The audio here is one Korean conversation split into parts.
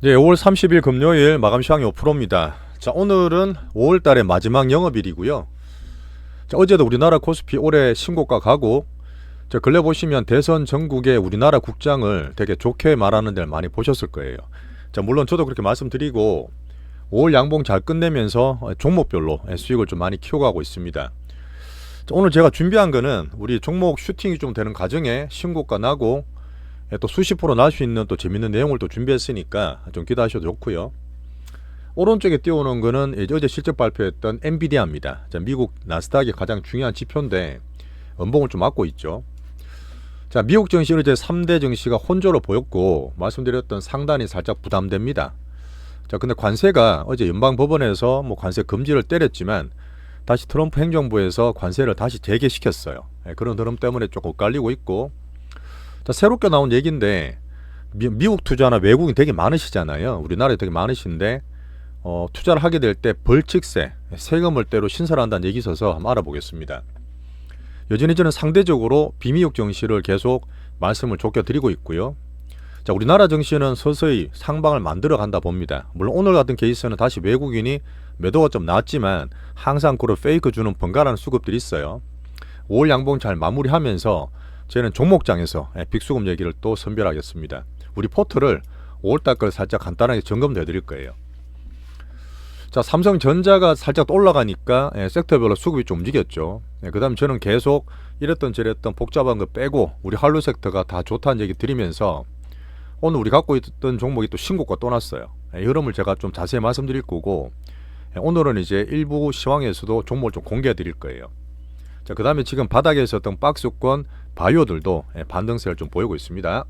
네, 5월 30일 금요일 마감 시황이 5%입니다. 자, 오늘은 5월 달의 마지막 영업일이고요. 자, 어제도 우리나라 코스피 올해 신고가 가고, 자, 근래 보시면 대선 전국의 우리나라 국장을 되게 좋게 말하는 데를 많이 보셨을 거예요. 자, 물론 저도 그렇게 말씀드리고 5월 양봉 잘 끝내면서 종목별로 수익을 좀 많이 키워가고 있습니다. 자, 오늘 제가 준비한 거는 우리 종목 슈팅이 좀 되는 과정에 신고가 나고 또 수십 프로 날 수 있는 또 재밌는 내용을 또 준비했으니까 좀 기대하셔도 좋고요. 오른쪽에 띄워놓은 거는 어제 실적 발표했던 엔비디아입니다. 자, 미국 나스닥이 가장 중요한 지표인데 연봉을 좀 맞고 있죠. 자, 미국 증시 어제 3대 증시가 혼조로 보였고 말씀드렸던 상단이 살짝 부담됩니다. 자, 근데 관세가 어제 연방법원에서 관세 금지를 때렸지만 다시 트럼프 행정부에서 관세를 다시 재개시켰어요. 그런 흐름 때문에 조금 엇갈리고 있고, 자, 새롭게 나온 얘기인데 미국 투자나 외국인 되게 많으시잖아요. 우리나라에 되게 많으신데 투자를 하게 될 때 벌칙세, 세금을 때로 신설한다는 얘기 있어서 한번 알아보겠습니다. 여전히 저는 상대적으로 비미국 증시를 계속 말씀을 좋게 드리고 있고요. 자, 우리나라 증시는 서서히 상방을 만들어 간다 봅니다. 물론 오늘 같은 케이스는 다시 외국인이 매도가 좀 나왔지만 항상 그런 페이크 주는 번갈아가는 수급들이 있어요. 5월 양봉 잘 마무리하면서 저는 종목장에서 빅수급 얘기를 또 선별하겠습니다. 우리 포트를 5월달 걸 살짝 간단하게 점검해 드릴 거예요. 자, 삼성전자가 살짝 올라가니까 섹터별로 수급이 좀 움직였죠. 그 다음 저는 계속 이랬던 저랬던 복잡한 거 빼고 우리 한류 섹터가 다 좋다는 얘기 드리면서 오늘 우리 갖고 있던 종목이 또 신고가 또 났어요. 이 흐름을 제가 좀 자세히 말씀드릴 거고, 오늘은 이제 일부 시황에서도 종목을 좀 공개해 드릴 거예요. 자, 그 다음에 지금 바닥에 있었던 박스권 바이오들도 반등세를 좀 보이고 있습니다.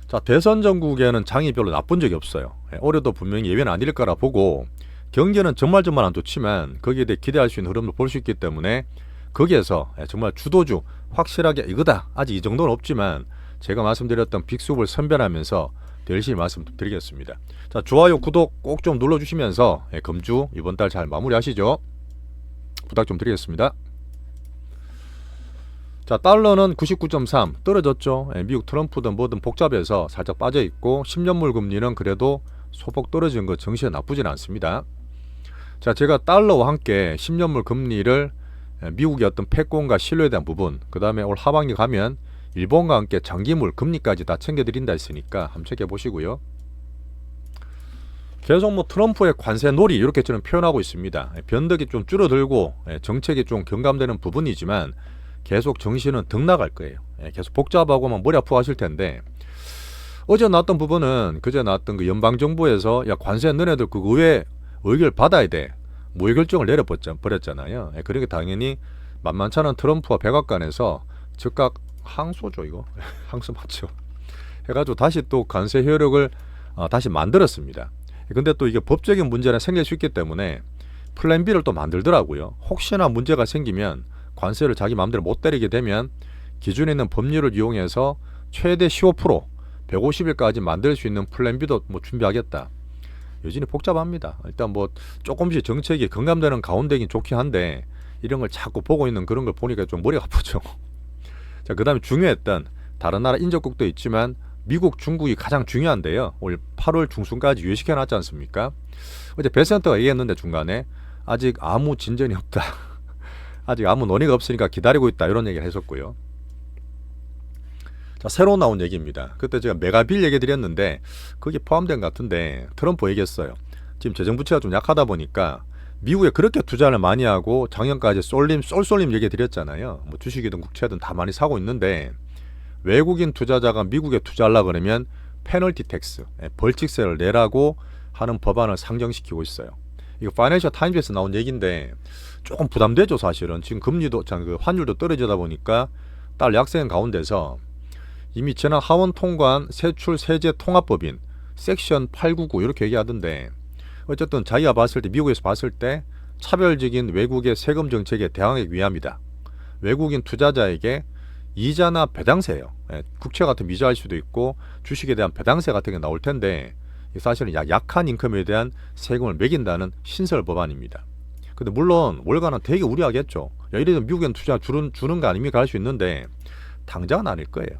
자, 대선 전국에는 장이 별로 나쁜 적이 없어요. 올해도 분명히 예외는 아닐 거라 보고, 경기는 정말 안 좋지만 거기에 대해 기대할 수 있는 흐름을 볼 수 있기 때문에 거기에서 정말 주도주 확실하게 이거다, 아직 이 정도는 없지만 제가 말씀드렸던 빅수급을 선별하면서 더 열심히 말씀드리겠습니다. 자, 좋아요 구독 꼭 좀 눌러주시면서 금주 이번 달 잘 마무리하시죠. 부탁 좀 드리겠습니다. 자, 달러는 99.3 떨어졌죠. 미국 트럼프든 뭐든 복잡해서 살짝 빠져있고 10년물 금리는 그래도 소폭 떨어진 거 증시에 나쁘진 않습니다. 자, 제가 달러와 함께 10년물 금리를 미국의 어떤 패권과 신뢰에 대한 부분, 그 다음에 올 하반기 가면 일본과 함께 장기물 금리까지 다 챙겨드린다 했으니까 한번 체크해보시고요. 계속 트럼프의 관세 놀이 이렇게 저는 표현하고 있습니다. 변덕이 좀 줄어들고 정책이 좀 경감되는 부분이지만 계속 정신은 등 나갈 거예요. 계속 복잡하고만 머리 아프고 하실 텐데, 어제 나왔던 부분은 그제 나왔던 그 연방정부에서 야, 관세 너네들 그 의회 의결 받아야 돼, 무의결정을 내려버렸잖아요. 그러니까 당연히 만만찮은 트럼프와 백악관에서 즉각 항소죠, 이거 항소 맞죠, 해가지고 다시 또 관세 효력을 다시 만들었습니다. 근데 또 이게 법적인 문제는 생길 수 있기 때문에 플랜 B를 또 만들더라고요. 혹시나 문제가 생기면 관세를 자기 마음대로 못 때리게 되면 기존에 있는 법률을 이용해서 최대 15% 150일까지 만들 수 있는 플랜 B도 준비하겠다. 여전히 복잡합니다. 일단 조금씩 정책이 경감되는 가운데긴 좋긴 한데 이런 걸 자꾸 보고 있는 그런 걸 보니까 좀 머리가 아프죠. 자, 그 다음에 중요했던 다른 나라 인접국도 있지만 미국, 중국이 가장 중요한데요. 올 8월 중순까지 유예시켜 놨지 않습니까? 어제 배센터가 얘기했는데 중간에 아직 아무 진전이 없다. 아직 아무 논의가 없으니까 기다리고 있다, 이런 얘기를 했었고요. 자, 새로 나온 얘기입니다. 그때 제가 메가빌 얘기 드렸는데 거기에 포함된 것 같은데 트럼프 얘기했어요. 지금 재정부채가 좀 약하다 보니까 미국에 그렇게 투자를 많이 하고 작년까지 쏠쏠림 얘기 드렸잖아요. 주식이든 국채든 다 많이 사고 있는데 외국인 투자자가 미국에 투자하려고 그러면 페널티 텍스, 벌칙세를 내라고 하는 법안을 상정시키고 있어요. 이거 파이낸셜 타임즈에서 나온 얘기인데 조금 부담되죠, 사실은. 지금 금리도, 환율도 떨어지다 보니까 달러 약세인 가운데서 이미 지난 하원 통과한 세출 세제 통합법인 섹션 899 이렇게 얘기하던데, 어쨌든 자기가 봤을 때, 미국에서 봤을 때 차별적인 외국의 세금 정책에 대항하기 위함이다. 외국인 투자자에게 이자나 배당세예요. 국채 같은 미자일 수도 있고 주식에 대한 배당세 같은 게 나올 텐데 사실은 약한 인컴에 대한 세금을 매긴다는 신설 법안입니다. 근데 물론 월가는 되게 우려하겠죠. 야, 이래서 미국엔 투자 주는 거 아닙니까 할 수 있는데 당장은 아닐 거예요.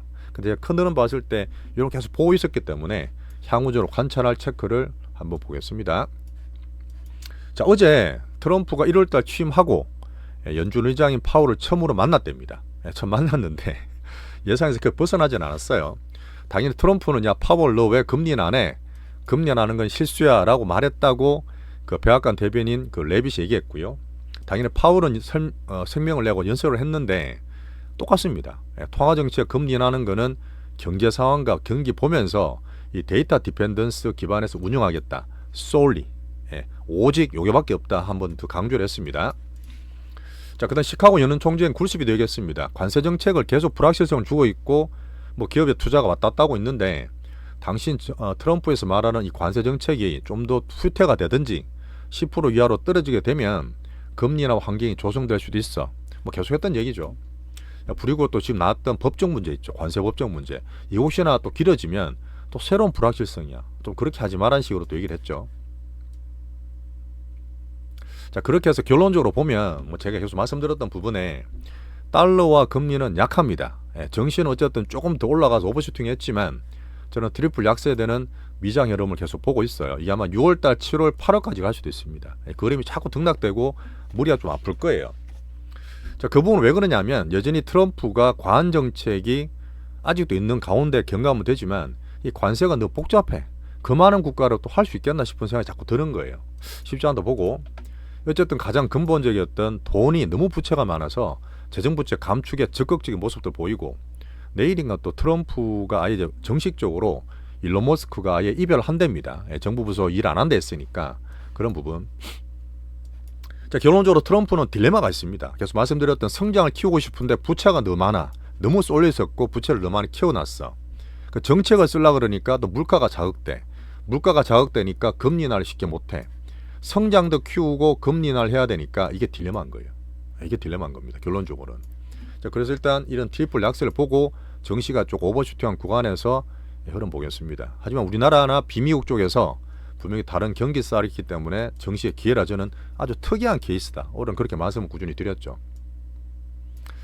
근데 큰 흐름 봤을 때 이렇게 계속 보고 있었기 때문에 향후적으로 관찰할 체크를 한번 보겠습니다. 자, 어제 트럼프가 1월달 취임하고 연준 의장인 파월을 처음으로 만났답니다. 처음 만났는데 예상에서 그 벗어나진 않았어요. 당연히 트럼프는 야 파월 너 왜 금리 안 해? 금리 안 하는 건 실수야 라고 말했다고 그 백악관 대변인 그 레빗이 얘기했고요. 당연히 파월은声明을 내고 연설을 했는데 똑같습니다. 통화정책 금리 인하는 거는 경제 상황과 경기 보면서 이 데이터 디펜던스 기반에서 운영하겠다. solely. 오직 요게밖에 없다. 한번 더 강조를 했습니다. 자, 그다음 시카고 연은 총재는 굴습이 되겠습니다. 관세 정책을 계속 불확실성을 주고 있고 뭐 기업의 투자가 왔다 갔다 하고 있는데 당신 트럼프에서 말하는 이 관세 정책이 좀 더 후퇴가 되든지 10% 이하로 떨어지게 되면 금리나 환경이 조성될 수도 있어. 뭐 계속했던 얘기죠. 그리고 또 지금 나왔던 법적 문제 있죠. 관세 법적 문제. 이 혹시나 또 길어지면 또 새로운 불확실성이야. 좀 그렇게 하지 말라는 식으로 또 얘기를 했죠. 자, 그렇게 해서 결론적으로 보면 뭐 제가 계속 말씀드렸던 부분에 달러와 금리는 약합니다. 정시는 어쨌든 조금 더 올라가서 오버슈팅 했지만 저는 트리플 약세되는 미장 흐름을 계속 보고 있어요. 이게 아마 6월달, 7월, 8월까지 갈 수도 있습니다. 그 흐름이 자꾸 등락되고 머리가 좀 아플 거예요. 자, 그 부분은 왜 그러냐면 여전히 트럼프가 과한 정책이 아직도 있는 가운데 경감은 되지만 이 관세가 너무 복잡해. 그 많은 국가로 또 할 수 있겠나 싶은 생각이 자꾸 드는 거예요. 쉽지 않다 보고 어쨌든 가장 근본적이었던 돈이 너무 부채가 많아서 재정부채 감축에 적극적인 모습도 보이고 내일인가 또 트럼프가 아예 정식적으로 일론 머스크가 아예 이별한답니다. 정부 부서 일 안 한다 했으니까 그런 부분. 자, 결론적으로 트럼프는 딜레마가 있습니다. 계속 말씀드렸던 성장을 키우고 싶은데 부채가 너무 많아. 너무 쏠려 있었고 부채를 너무 많이 키워놨어. 그 정책을 쓰려고 그러니까 또 물가가 자극돼. 물가가 자극되니까 금리 인하를 쉽게 못해. 성장도 키우고 금리 인하를 해야 되니까 이게 딜레마인 거예요. 이게 딜레마인 겁니다. 결론적으로는. 자, 그래서 일단 이런 트리플 약세를 보고 정시가 좀 오버슈팅한 구간에서 흐름 보겠습니다. 하지만 우리나라나 비미국 쪽에서 분명히 다른 경기살이 있기 때문에 정시의 기회라 저는 아주 특이한 케이스다. 오늘은 그렇게 말씀을 꾸준히 드렸죠.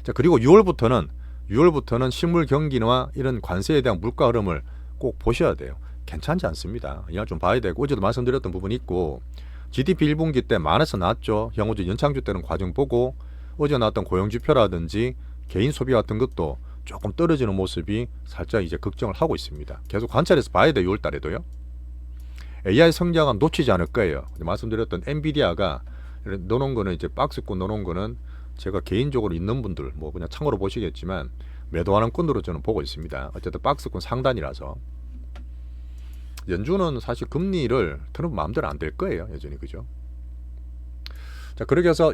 자, 그리고 6월부터는 실물 경기와 이런 관세에 대한 물가 흐름을 꼭 보셔야 돼요. 괜찮지 않습니다. 이날 좀 봐야 되고 어제도 말씀드렸던 부분이 있고 GDP 1분기 때 만에서 나왔죠. 향후주 연창주 때는 과정 보고 어제 나왔던 고용지표라든지 개인 소비 같은 것도 조금 떨어지는 모습이 살짝 이제 걱정을 하고 있습니다. 계속 관찰해서 봐야 돼요. 6월달에도요. AI 성장은 놓치지 않을 거예요. 말씀드렸던 엔비디아가 넣어놓은 거는 이제 박스권 넣어놓은 거는 제가 개인적으로 있는 분들 뭐 그냥 참고로 보시겠지만 매도하는 꾼으로 저는 보고 있습니다. 어쨌든 박스권 상단이라서 연준은 사실 금리를 트럼프 마음대로 안 될 거예요. 여전히 그죠. 자, 그렇게 해서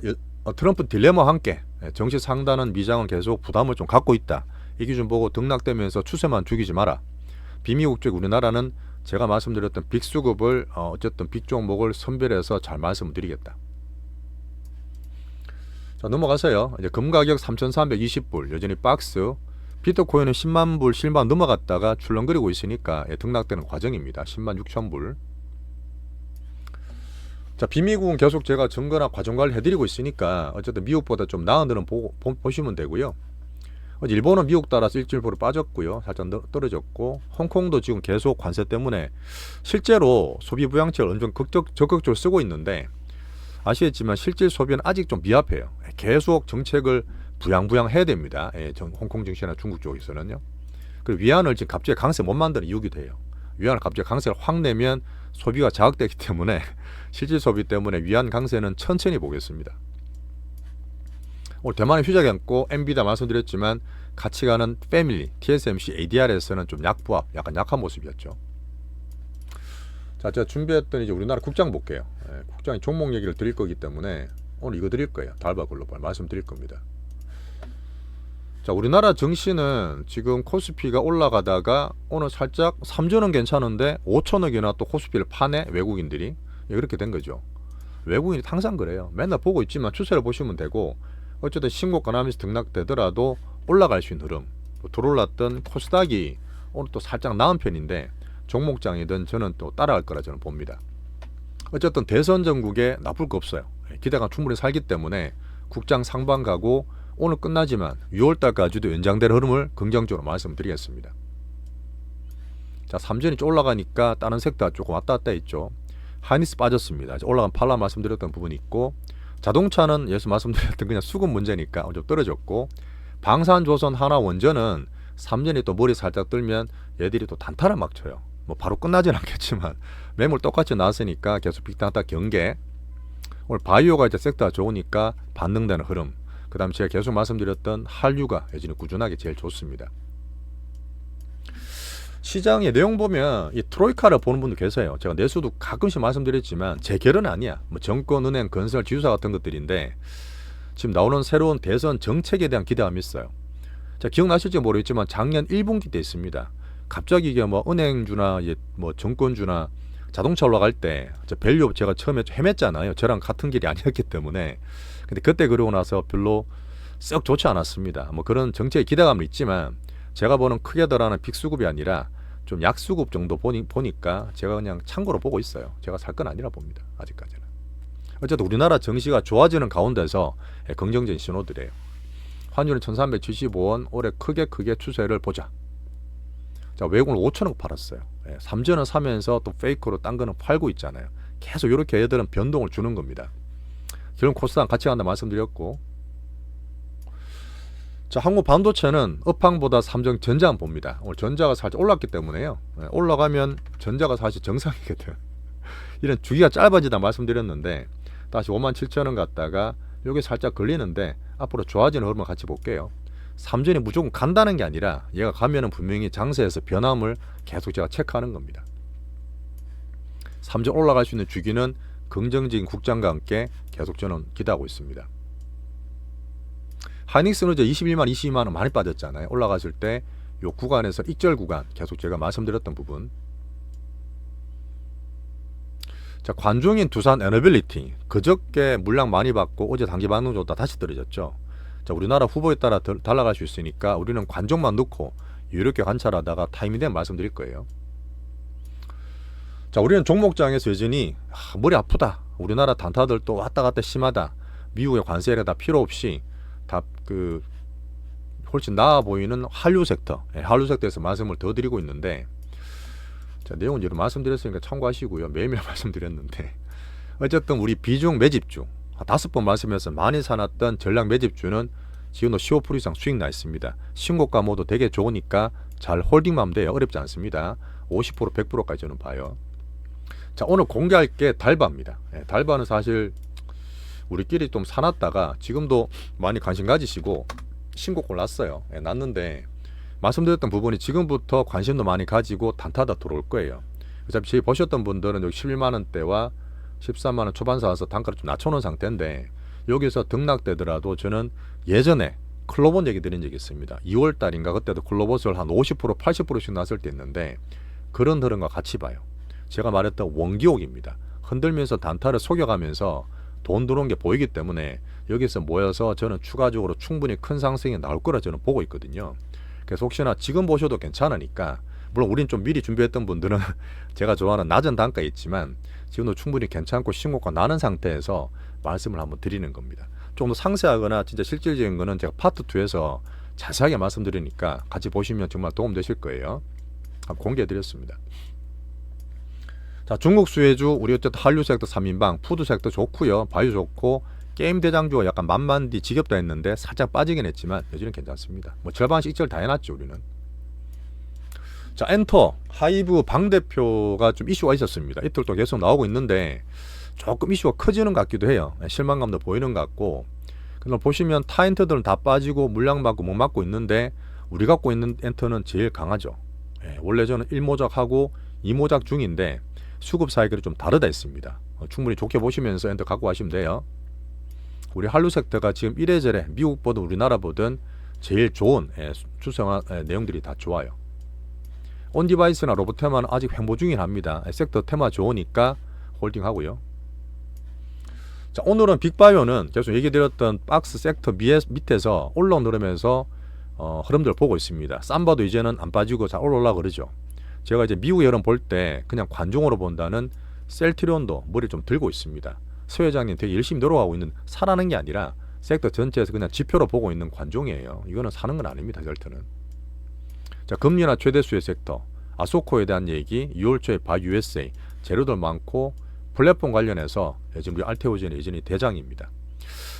트럼프 딜레마와 함께 정시 상단은 미장은 계속 부담을 좀 갖고 있다. 이 기준 보고 등락되면서 추세만 죽이지 마라. 비미국 쪽 우리나라는 제가 말씀드렸던 빅수급을 어쨌든 빅 종목을 선별해서 잘 말씀을 드리겠다. 자, 넘어가서요. 이제 금 가격 3,320불 여전히 박스. 비트코인은 10만 불 실만 넘어갔다가 출렁거리고 있으니까 등락되는 과정입니다. 10만 6천 불. 자, 비미국은 계속 제가 증거나 과정관리 해드리고 있으니까 어쨌든 미국보다 좀 나은 데는 보시면 되고요. 일본은 미국 따라서 1.1% 빠졌고요. 살짝 떨어졌고 홍콩도 지금 계속 관세 때문에 실제로 소비 부양책을 어느 정도 적극적으로 쓰고 있는데 아시겠지만 실질 소비는 아직 좀 미흡해요. 계속 정책을 부양해야 됩니다. 홍콩 증시나 중국 쪽에서는요. 그리고 위안을 지금 갑자기 강세 못 만드는 이유가 돼요. 위안을 갑자기 강세를 확 내면 소비가 자극되기 때문에 실질 소비 때문에 위안 강세는 천천히 보겠습니다. 오늘 대만의 휴자경고 엔비디아 말씀드렸지만 같이 가는 패밀리 TSMC ADR에서는 좀 약부합, 약간 약한 모습이었죠. 자, 제가 준비했던 이제 우리나라 국장 볼게요. 국장이 종목 얘기를 드릴 거기 때문에 오늘 이거 드릴 거예요. 달바 글로벌 말씀드릴 겁니다. 자, 우리나라 증시는 지금 코스피가 올라가다가 오늘 살짝 3조는 괜찮은데 5천억이나 또 코스피를 파네 외국인들이. 그렇게 된 거죠. 외국인이 항상 그래요. 맨날 보고 있지만 추세를 보시면 되고 어쨌든 신고가 나면서 등락되더라도 올라갈 수 있는 흐름. 들어올랐던 코스닥이 오늘 또 살짝 나은 편인데 종목장이든 저는 또 따라갈 거라 저는 봅니다. 어쨌든 대선 전국에 나쁠 거 없어요. 기대가 충분히 살기 때문에 국장 상반 가고 오늘 끝나지만 6월달까지도 연장될 흐름을 긍정적으로 말씀드리겠습니다. 자, 삼전이 좀 올라가니까 다른 섹터가 조금 왔다 갔다 했죠. 하이닉스 빠졌습니다. 올라간 팔라 말씀드렸던 부분이 있고, 자동차는 예수 말씀드렸던 그냥 수급 문제니까 좀 떨어졌고, 방산, 조선, 하나, 원전은 삼전이 또 머리 살짝 들면 얘들이 또 단타를 막 쳐요. 뭐 바로 끝나진 않겠지만 매물 똑같이 나왔으니까 계속 빅단타 경계. 오늘 바이오가 이제 섹터가 좋으니까 반등되는 흐름. 그 다음 제가 계속 말씀드렸던 한류가 여전히 꾸준하게 제일 좋습니다. 시장의 내용 보면 이 트로이카를 보는 분도 계세요. 제가 내수도 가끔씩 말씀드렸지만 제 결은 아니야. 뭐 정권, 은행, 건설, 지주사 같은 것들인데 지금 나오는 새로운 대선 정책에 대한 기대감이 있어요. 자, 기억나실지 모르겠지만 작년 1분기 때 있습니다. 갑자기 이게 뭐 은행주나 뭐 정권주나 자동차 올라갈 때 밸류 제가 처음에 헤맸잖아요. 저랑 같은 길이 아니었기 때문에. 근데 그때 그러고 나서 별로 썩 좋지 않았습니다. 뭐 그런 정책의 기대감은 있지만 제가 보는 크게 들어가는 빅수급이 아니라 좀 약수급 정도 보니까 제가 그냥 참고로 보고 있어요. 제가 살 건 아니라 봅니다. 아직까지는. 어쨌든 우리나라 정시가 좋아지는 가운데서 긍정적인 신호들이에요. 환율은 1375원, 올해 크게 추세를 보자. 자, 외국을 5천억 팔았어요. 삼전은 사면서 또 페이크로 딴 거는 팔고 있잖아요. 계속 이렇게 애들은 변동을 주는 겁니다. 결국 코스닥 같이 간다 말씀드렸고, 자, 한국 반도체는 업황보다 삼성 전자만 봅니다. 오늘 전자가 살짝 올랐기 때문에요. 올라가면 전자가 사실 정상이거든. 이런 주기가 짧아지다 말씀드렸는데 다시 57,000원 갔다가 여기 살짝 걸리는데 앞으로 좋아지는 흐름을 같이 볼게요. 삼전이 무조건 간다는 게 아니라 얘가 가면은 분명히 장세에서 변함을 계속 제가 체크하는 겁니다. 삼전 올라갈 수 있는 주기는 긍정적인 국장과 함께 계속 저는 기대하고 있습니다. 하이닉스는 이제 21만, 22만 원 많이 빠졌잖아요. 올라갔을 때 요 구간에서 익절 구간 계속 제가 말씀드렸던 부분. 자, 관중인 두산 에너빌리티 그저께 물량 많이 받고 어제 단기 반등 줬다 다시 떨어졌죠. 자, 우리나라 후보에 따라 달라갈 수 있으니까 우리는 관종만 넣고 이렇게 관찰하다가 타이밍 되면 말씀드릴 거예요. 자, 우리는 종목장에서 여전히 머리 아프다. 우리나라 단타들 또 왔다 갔다 심하다. 미국의 관세가 다 필요 없이 다 훨씬 나아 보이는 한류 섹터, 한류 섹터에서 말씀을 더 드리고 있는데, 자, 내용은 여러 말씀드렸으니까 참고하시고요. 매일매일 말씀드렸는데 어쨌든 우리 비중 매집주 5번 말씀해서 많이 사놨던 전략 매집주는 지금도 15% 이상 수익 나 있습니다. 신고가 모두 되게 좋으니까 잘 홀딩만 하면 돼요. 어렵지 않습니다. 50% 100%까지 저는 봐요. 자, 오늘 공개할 게 달바입니다. 달바는 사실 우리끼리 좀 사놨다가 지금도 많이 관심 가지시고 신고가 났어요. 났는데 말씀드렸던 부분이 지금부터 관심도 많이 가지고 단타다 들어올 거예요. 어차피 저희 보셨던 분들은 여기 11만원대와 13만원 초반 사와서 단가를 좀 낮춰놓은 상태인데 여기서 등락되더라도 저는 예전에 클로봇 얘기 드린 적이 있습니다. 2월달인가 그때도 클로봇을 한 50% 80%씩 났을 때 있는데 그런 흐름과 같이 봐요. 제가 말했던 원기옥입니다. 흔들면서 단타를 속여가면서 돈 들어온 게 보이기 때문에 여기서 모여서 저는 추가적으로 충분히 큰 상승이 나올 거라 저는 보고 있거든요. 그래서 혹시나 지금 보셔도 괜찮으니까, 물론 우린 좀 미리 준비했던 분들은 제가 좋아하는 낮은 단가에 있지만 지금도 충분히 괜찮고 신고가 나는 상태에서 말씀을 한번 드리는 겁니다. 좀 더 상세하거나 진짜 실질적인 거는 제가 파트 2에서 자세하게 말씀드리니까 같이 보시면 정말 도움 되실 거예요. 공개해 드렸습니다. 자, 중국 수혜주 우리 어쨌든 한류 섹터 3인방, 푸드 섹터 좋고요. 바이오 좋고, 게임 대장주가 약간 만만디 지겹다 했는데 살짝 빠지긴 했지만 여전히 괜찮습니다. 뭐 절반씩 익절 다 해놨죠 우리는. 자, 엔터 하이브 방 대표가 좀 이슈가 있었습니다. 이틀 동안 계속 나오고 있는데 조금 이슈가 커지는 것 같기도 해요. 실망감도 보이는 것 같고. 그럼 보시면 타 엔터들은 다 빠지고 물량 받고 못 맞고 있는데 우리 갖고 있는 엔터는 제일 강하죠. 원래 저는 1모작하고 2모작 중인데 수급 사이클이 좀 다르다 했습니다. 충분히 좋게 보시면서 엔터 갖고 가시면 돼요. 우리 한류 섹터가 지금 이래저래 미국 보든 우리나라 보든 제일 좋은 추세와 내용들이 다 좋아요. 온디바이스나 로봇 테마는 아직 횡보 중이긴 합니다. 섹터 테마 좋으니까 홀딩하고요. 자, 오늘은 빅바이오는 계속 얘기 드렸던 박스 섹터 밑에서 올라오면서 흐름들 보고 있습니다. 삼바도 이제는 안 빠지고 잘 올라오려고 그러죠. 제가 이제 미국 여름 볼 때 그냥 관중으로 본다는 셀트리온도 머리 좀 들고 있습니다. 서 회장님 되게 열심히 노력하고 있는, 사라는 게 아니라 섹터 전체에서 그냥 지표로 보고 있는 관종이에요. 이거는 사는 건 아닙니다. 셀트는. 자, 금리나 최대 수혜 섹터 아소코에 대한 얘기, 6월 초에 바이 USA, 재료들 많고 플랫폼 관련해서 지금 우리 알테오젠이 여전히 대장입니다.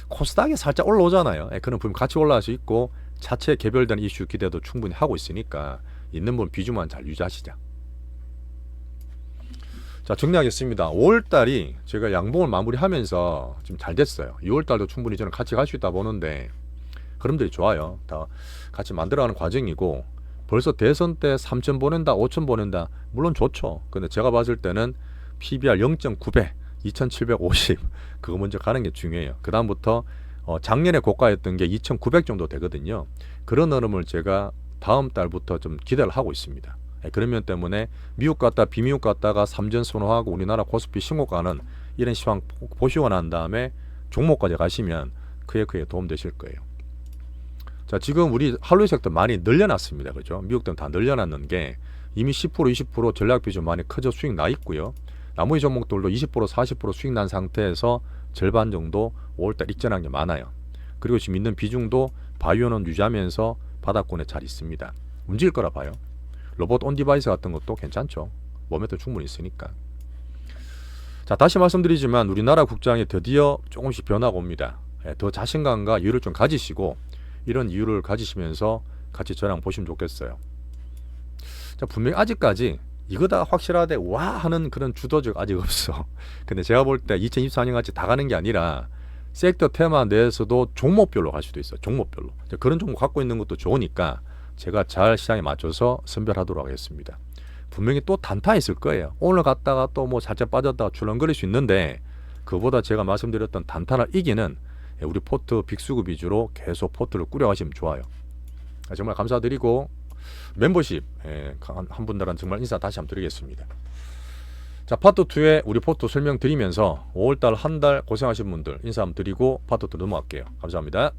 코스닥이 살짝 올라오잖아요. 그런 부분 같이 올라갈 수 있고 자체 개별된 이슈 기대도 충분히 하고 있으니까 있는 분 비중만 잘 유지하시자. 자, 정리하겠습니다. 5월달이 제가 양봉을 마무리하면서 지금 잘 됐어요. 6월달도 충분히 저는 같이 갈 수 있다 보는데 흐름들이 좋아요. 다 같이 만들어가는 과정이고 벌써 대선 때 3천 보낸다 5천 보낸다 물론 좋죠. 근데 제가 봤을 때는 PBR 0.9배 2750 그거 먼저 가는 게 중요해요. 그 다음부터 작년에 고가였던 게 2900 정도 되거든요. 그런 흐름을 제가 다음 달부터 좀 기대를 하고 있습니다. 그런 면 때문에 미국 갔다 비미국 갔다가 3전 선호하고 우리나라 코스피 신고가는 이런 시황 보시고 난 다음에 종목까지 가시면 크게 도움 되실 거예요. 자, 지금 우리 할로윈 섹터 많이 늘려놨습니다. 그죠? 미국들은 다 늘려놨는 게 이미 10% 20% 전략 비중 많이 커져 수익 나 있고요. 나머지 종목들도 20% 40% 수익 난 상태에서 절반 정도 5월달 익전한 게 많아요. 그리고 지금 있는 비중도 바이오는 유지하면서 바닥권에 잘 있습니다. 움직일 거라 봐요. 로봇 온 디바이스 같은 것도 괜찮죠. 모멘텀 충분히 있으니까. 자, 다시 말씀드리지만 우리나라 국장이 드디어 조금씩 변화가 옵니다. 더 자신감과 이유를 좀 가지시고 이런 이유를 가지시면서 같이 저랑 보시면 좋겠어요. 자, 분명히 아직까지 이거다 확실하대 와 하는 그런 주도적 아직 없어. 근데 제가 볼 때 2024년 같이 다 가는 게 아니라 섹터 테마 내에서도 종목별로 갈 수도 있어요. 종목별로. 그런 종목 갖고 있는 것도 좋으니까 제가 잘 시장에 맞춰서 선별하도록 하겠습니다. 분명히 또 단타 있을 거예요. 오늘 갔다가 또 뭐 살짝 빠졌다가 출렁거릴 수 있는데 그보다 제가 말씀드렸던 단타를 이기는 우리 포트 빅수급 위주로 계속 포트를 꾸려가시면 좋아요. 정말 감사드리고 멤버십 한 분들은 정말 인사 다시 한번 드리겠습니다. 자, 파트 2에 우리 포트 설명드리면서 5월달 한 달 고생하신 분들 인사 한번 드리고 파트 2 넘어갈게요. 감사합니다.